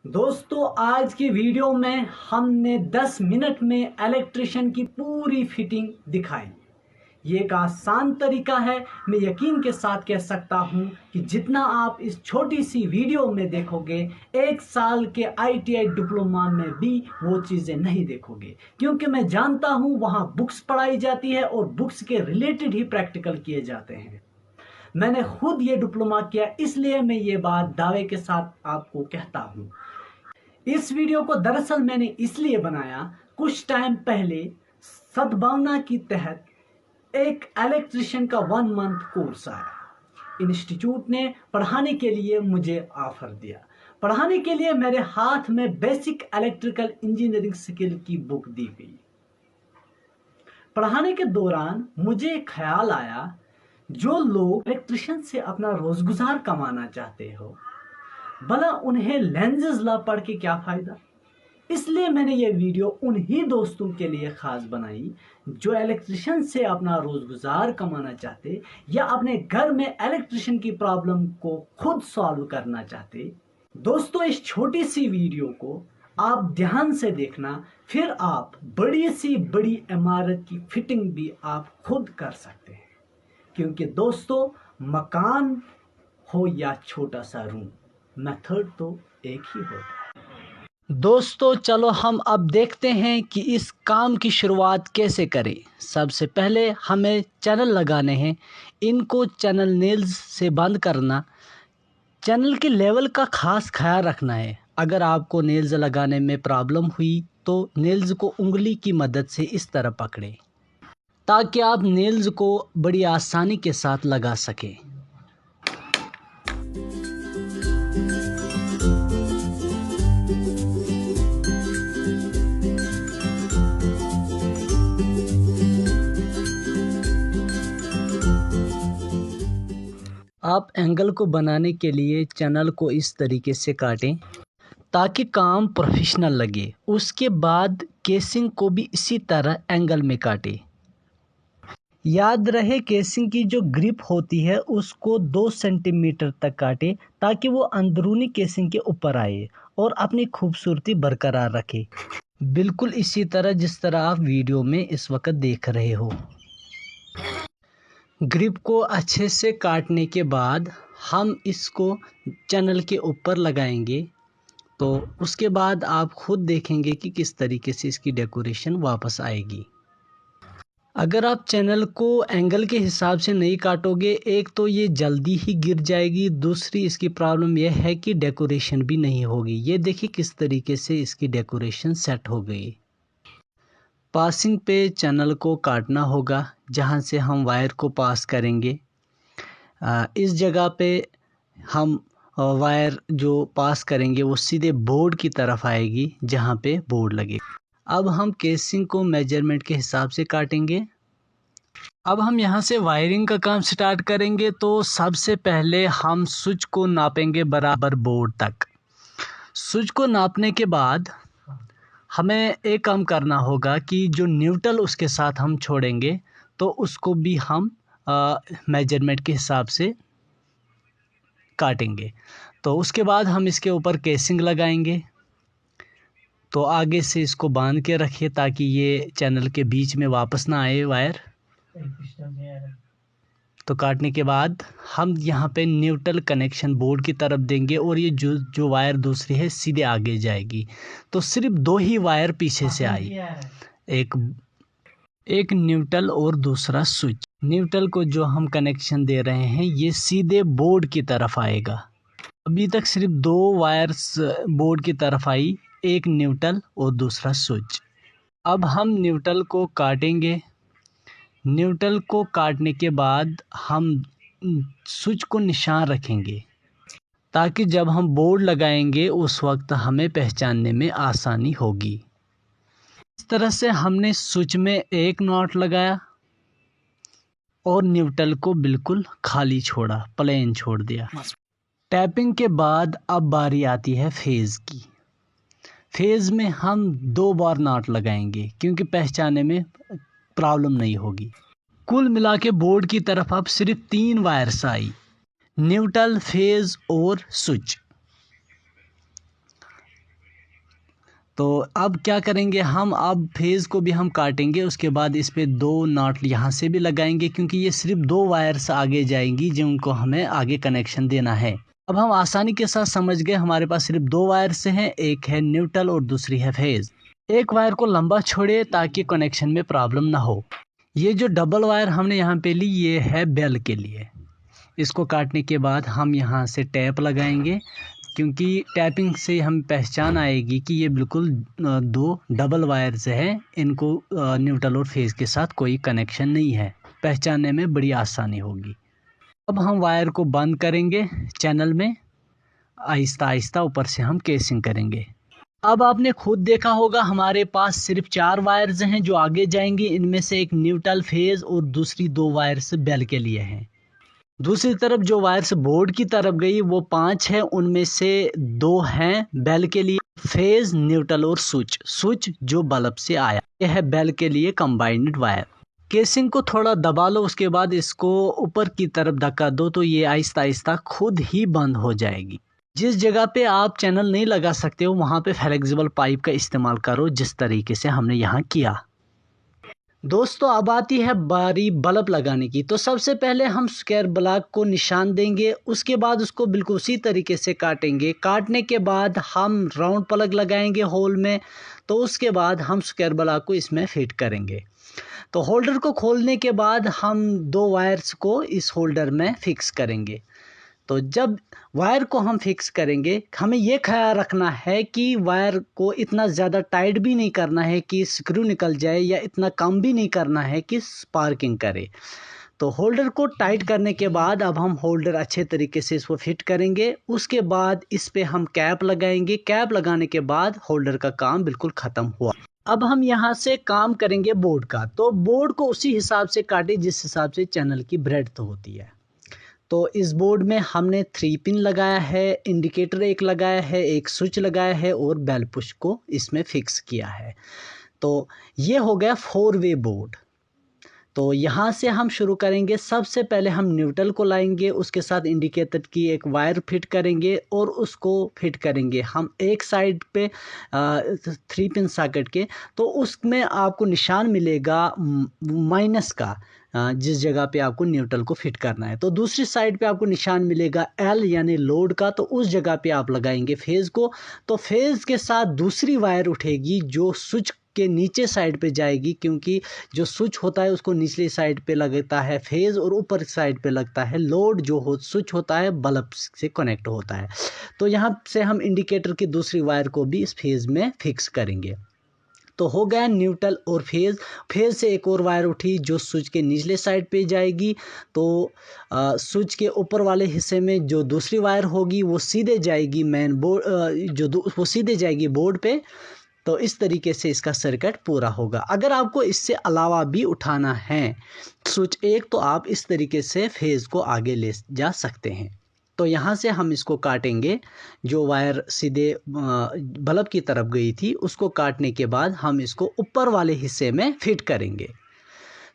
दोस्तों आज की वीडियो में हमने 10 मिनट में इलेक्ट्रिशियन की पूरी फिटिंग दिखाई। ये एक आसान तरीका है। मैं यकीन के साथ कह सकता हूँ कि जितना आप इस छोटी सी वीडियो में देखोगे, 1 साल के ITI डिप्लोमा में भी वो चीज़ें नहीं देखोगे, क्योंकि मैं जानता हूँ वहाँ बुक्स पढ़ाई जाती है और बुक्स के रिलेटेड ही प्रैक्टिकल किए जाते हैं। मैंने खुद ये डिप्लोमा किया, इसलिए मैं ये बात दावे के साथ आपको कहता हूँ। इस वीडियो को दरअसल मैंने इसलिए बनाया, कुछ टाइम पहले सद्भावना के तहत एक इलेक्ट्रिशियन का 1 मंथ कोर्स आया। इंस्टीट्यूट ने पढ़ाने के लिए मुझे ऑफर दिया। पढ़ाने के लिए मेरे हाथ में बेसिक इलेक्ट्रिकल इंजीनियरिंग स्किल की बुक दी गई। पढ़ाने के दौरान मुझे एक ख्याल आया, जो लोग इलेक्ट्रिशियन से अपना रोजगुजार कमाना चाहते हो, भला उन्हें लेंसेज ला पढ़ के क्या फायदा। इसलिए मैंने ये वीडियो उन्हीं दोस्तों के लिए खास बनाई जो इलेक्ट्रिशियन से अपना रोजगुजार कमाना चाहते या अपने घर में इलेक्ट्रिशियन की प्रॉब्लम को खुद सॉल्व करना चाहते। दोस्तों इस छोटी सी वीडियो को आप ध्यान से देखना, फिर आप बड़ी सी बड़ी इमारत की फिटिंग भी आप खुद कर सकते हैं। क्योंकि दोस्तों मकान हो या छोटा सा रूम, मेथड तो एक ही होता है। दोस्तों चलो हम अब देखते हैं कि इस काम की शुरुआत कैसे करें। सबसे पहले हमें चैनल लगाने हैं। इनको चैनल नेल्स से बंद करना। चैनल के लेवल का खास ख्याल रखना है। अगर आपको नेल्स लगाने में प्रॉब्लम हुई तो नेल्स को उंगली की मदद से इस तरह पकड़ें ताकि आप नेल्स को बड़ी आसानी के साथ लगा सकें। आप एंगल को बनाने के लिए चैनल को इस तरीके से काटें ताकि काम प्रोफेशनल लगे। उसके बाद केसिंग को भी इसी तरह एंगल में काटें। याद रहे केसिंग की जो ग्रिप होती है उसको 2 सेंटीमीटर तक काटें ताकि वो अंदरूनी केसिंग के ऊपर आए और अपनी खूबसूरती बरकरार रखे। बिल्कुल इसी तरह जिस तरह आप वीडियो में इस वक्त देख रहे हो। ग्रिप को अच्छे से काटने के बाद हम इसको चैनल के ऊपर लगाएंगे, तो उसके बाद आप खुद देखेंगे कि किस तरीके से इसकी डेकोरेशन वापस आएगी। अगर आप चैनल को एंगल के हिसाब से नहीं काटोगे, एक तो ये जल्दी ही गिर जाएगी, दूसरी इसकी प्रॉब्लम यह है कि डेकोरेशन भी नहीं होगी। ये देखिए किस तरीके से इसकी डेकोरेशन सेट हो गई। पासिंग पे चैनल को काटना होगा जहां से हम वायर को पास करेंगे। इस जगह पे हम वायर जो पास करेंगे वो सीधे बोर्ड की तरफ आएगी जहां पे बोर्ड लगे। अब हम केसिंग को मेजरमेंट के हिसाब से काटेंगे। अब हम यहां से वायरिंग का काम स्टार्ट करेंगे। तो सबसे पहले हम स्विच को नापेंगे बराबर बोर्ड तक। स्विच को नापने के बाद हमें एक काम करना होगा कि जो न्यूट्रल उसके साथ हम छोड़ेंगे तो उसको भी हम मेजरमेंट के हिसाब से काटेंगे। तो उसके बाद हम इसके ऊपर केसिंग लगाएंगे। तो आगे से इसको बांध के रखिए ताकि ये चैनल के बीच में वापस ना आए वायर। तो काटने के बाद हम यहाँ पे न्यूट्रल कनेक्शन बोर्ड की तरफ देंगे और ये जो वायर दूसरी है सीधे आगे जाएगी। तो सिर्फ 2 ही वायर पीछे से आई, एक न्यूट्रल और दूसरा स्विच। न्यूट्रल को जो हम कनेक्शन दे रहे हैं ये सीधे बोर्ड की तरफ आएगा। अभी तक सिर्फ 2 वायर्स बोर्ड की तरफ आई, एक न्यूट्रल और दूसरा स्विच। अब हम न्यूट्रल को काटेंगे। न्यूट्रल को काटने के बाद हम स्विच को निशान रखेंगे ताकि जब हम बोर्ड लगाएंगे उस वक्त हमें पहचानने में आसानी होगी। इस तरह से हमने स्विच में एक नॉट लगाया और न्यूट्रल को बिल्कुल खाली छोड़ा, प्लेन छोड़ दिया। टैपिंग के बाद अब बारी आती है फेज़ की। फेज़ में हम 2 बार नॉट लगाएंगे क्योंकि पहचानने में प्रॉब्लम नहीं होगी। कुल मिला के बोर्ड की तरफ अब सिर्फ 3 वायर्स आई, न्यूट्रल, फेज़ और स्विच। तो अब क्या करेंगे हम, अब फेज़ को भी हम काटेंगे, उसके बाद इस पे 2 नॉट यहाँ से भी लगाएंगे क्योंकि ये सिर्फ 2 वायर्स आगे जाएंगी जिनको हमें आगे कनेक्शन देना है। अब हम आसानी के साथ समझ गए, हमारे पास सिर्फ 2 वायर्स हैं, एक है न्यूट्रल और दूसरी है फेज़। एक वायर को लंबा छोड़े ताकि कनेक्शन में प्रॉब्लम ना हो। ये जो डबल वायर हमने यहाँ पे ली ये है बेल के लिए। इसको काटने के बाद हम यहाँ से टैप लगाएंगे क्योंकि टैपिंग से हम पहचान आएगी कि ये बिल्कुल 2 डबल वायर्स हैं, इनको न्यूट्रल और फेज़ के साथ कोई कनेक्शन नहीं है, पहचानने में बड़ी आसानी होगी। अब हम वायर को बंद करेंगे चैनल में, आहिस्ता आहिस्ता ऊपर से हम केसिंग करेंगे। अब आपने खुद देखा होगा हमारे पास सिर्फ 4 वायर्स हैं जो आगे जाएंगी, इनमें से एक न्यूट्रल फेज़ और दूसरी 2 वायर्स बेल के लिए हैं। दूसरी तरफ जो वायर्स बोर्ड की तरफ गई वो 5 है, उनमें से 2 हैं बेल के लिए, फेज़, न्यूट्रल और स्विच जो बल्ब से आया, यह है बेल के लिए कंबाइंड वायर। केसिंग को थोड़ा दबा लो, उसके बाद इसको ऊपर की तरफ धक्का दो तो ये आहिस्ता आहिस्ता खुद ही बंद हो जाएगी। जिस जगह पे आप चैनल नहीं लगा सकते हो वहाँ पे फ्लेक्सिबल पाइप का इस्तेमाल करो, जिस तरीके से हमने यहाँ किया। दोस्तों अब आती है बारी बल्ब लगाने की। तो सबसे पहले हम स्क्वायर ब्लॉक को निशान देंगे, उसके बाद उसको बिल्कुल उसी तरीके से काटेंगे। काटने के बाद हम राउंड प्लग लगाएंगे होल में, तो उसके बाद हम स्क्वायर ब्लॉक को इसमें फिट करेंगे। तो होल्डर को खोलने के बाद हम 2 वायर्स को इस होल्डर में फिक्स करेंगे। तो जब वायर को हम फिक्स करेंगे, हमें ये ख्याल रखना है कि वायर को इतना ज़्यादा टाइट भी नहीं करना है कि स्क्रू निकल जाए, या इतना कम भी नहीं करना है कि स्पार्किंग करे। तो होल्डर को टाइट करने के बाद अब हम होल्डर अच्छे तरीके से इसको फिट करेंगे। उसके बाद इस पे हम कैप लगाएंगे। कैप लगाने के बाद होल्डर का काम बिल्कुल ख़त्म हुआ। अब हम यहाँ से काम करेंगे बोर्ड का। तो बोर्ड को उसी हिसाब से काटे जिस हिसाब से चैनल की ब्रेड्थ होती है। तो इस बोर्ड में हमने 3 पिन लगाया है, इंडिकेटर एक लगाया है, एक स्विच लगाया है और बेल पुश को इसमें फिक्स किया है। तो ये हो गया 4 वे बोर्ड। तो यहाँ से हम शुरू करेंगे। सबसे पहले हम न्यूट्रल को लाएंगे, उसके साथ इंडिकेटर की एक वायर फिट करेंगे और उसको फिट करेंगे हम एक साइड पे 3 पिन सॉकेट के। तो उसमें आपको निशान मिलेगा माइनस का, जिस जगह पे आपको न्यूट्रल को फिट करना है। तो दूसरी साइड पे आपको निशान मिलेगा एल यानी लोड का, तो उस जगह पे आप लगाएंगे फेज़ को। तो फेज़ के साथ दूसरी वायर उठेगी जो स्विच के नीचे साइड पे जाएगी, क्योंकि जो स्विच होता है उसको निचली साइड पे लगता है फेज़ और ऊपर साइड पे लगता है लोड। जो स्विच होता है बल्ब से कनेक्ट होता है। तो यहाँ से हम इंडिकेटर की दूसरी वायर को भी इस फेज़ में फिक्स करेंगे। तो हो गया न्यूट्रल और फेज़ से एक और वायर उठी जो स्विच के निचले साइड पे जाएगी। तो स्विच के ऊपर वाले हिस्से में जो दूसरी वायर होगी वो सीधे जाएगी मेन बोर्ड, वो सीधे जाएगी बोर्ड पे। तो इस तरीके से इसका सर्किट पूरा होगा। अगर आपको इससे अलावा भी उठाना है स्विच एक, तो आप इस तरीके से फेज़ को आगे ले जा सकते हैं। तो यहाँ से हम इसको काटेंगे। जो वायर सीधे बल्ब की तरफ गई थी उसको काटने के बाद हम इसको ऊपर वाले हिस्से में फिट करेंगे।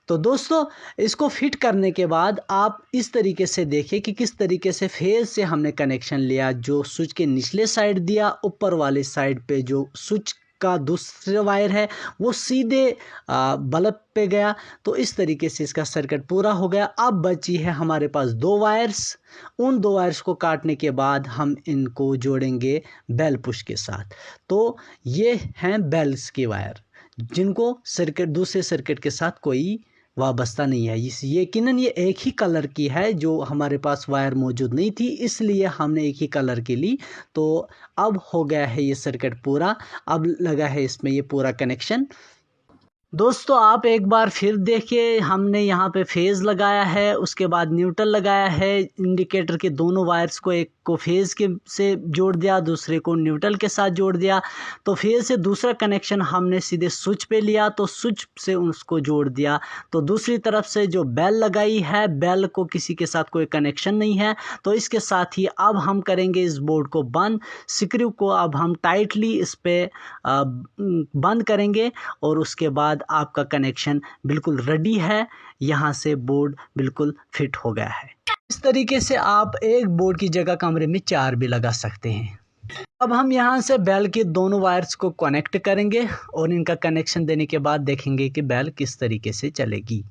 तो दोस्तों इसको फिट करने के बाद आप इस तरीके से देखें कि किस तरीके से फेज़ से हमने कनेक्शन लिया। जो स्विच के निचले साइड दिया, ऊपर वाले साइड पे जो स्विच का दूसरा वायर है वो सीधे बल्ब पे गया। तो इस तरीके से इसका सर्किट पूरा हो गया। अब बची है हमारे पास 2 वायर्स। उन 2 वायर्स को काटने के बाद हम इनको जोड़ेंगे बेल पुश के साथ। तो ये हैं बेल्स के वायर जिनको सर्किट दूसरे सर्किट के साथ कोई वाबस्ता नहीं है। यकीनन ये एक ही कलर की है, जो हमारे पास वायर मौजूद नहीं थी इसलिए हमने एक ही कलर की ली। तो अब हो गया है ये सर्किट पूरा। अब लगा है इसमें ये पूरा कनेक्शन। दोस्तों आप एक बार फिर देखिए, हमने यहाँ पे फेज़ लगाया है, उसके बाद न्यूट्रल लगाया है। इंडिकेटर के दोनों वायर्स को, एक को फेज़ के से जोड़ दिया, दूसरे को न्यूट्रल के साथ जोड़ दिया। तो फेज़ से दूसरा कनेक्शन हमने सीधे स्विच पे लिया, तो स्विच से उसको जोड़ दिया। तो दूसरी तरफ से जो बेल लगाई है, बेल को किसी के साथ कोई कनेक्शन नहीं है। तो इसके साथ ही अब हम करेंगे इस बोर्ड को बंद। स्क्रू को अब हम टाइटली इस पर बंद करेंगे और उसके बाद आपका कनेक्शन बिल्कुल रेडी है। यहाँ से बोर्ड बिल्कुल फिट हो गया है। इस तरीके से आप एक बोर्ड की जगह कमरे में 4 भी लगा सकते हैं। अब हम यहाँ से बेल के दोनों वायर्स को कनेक्ट करेंगे और इनका कनेक्शन देने के बाद देखेंगे कि बेल किस तरीके से चलेगी।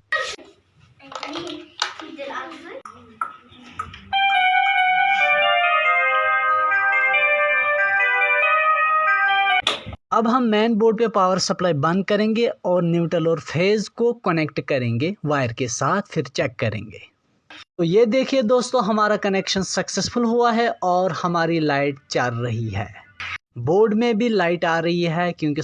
अब हम मेन बोर्ड पे पावर सप्लाई बंद करेंगे और न्यूट्रल और फेज को कनेक्ट करेंगे वायर के साथ, फिर चेक करेंगे। तो ये देखिए दोस्तों, हमारा कनेक्शन सक्सेसफुल हुआ है और हमारी लाइट चल रही है। बोर्ड में भी लाइट आ रही है क्योंकि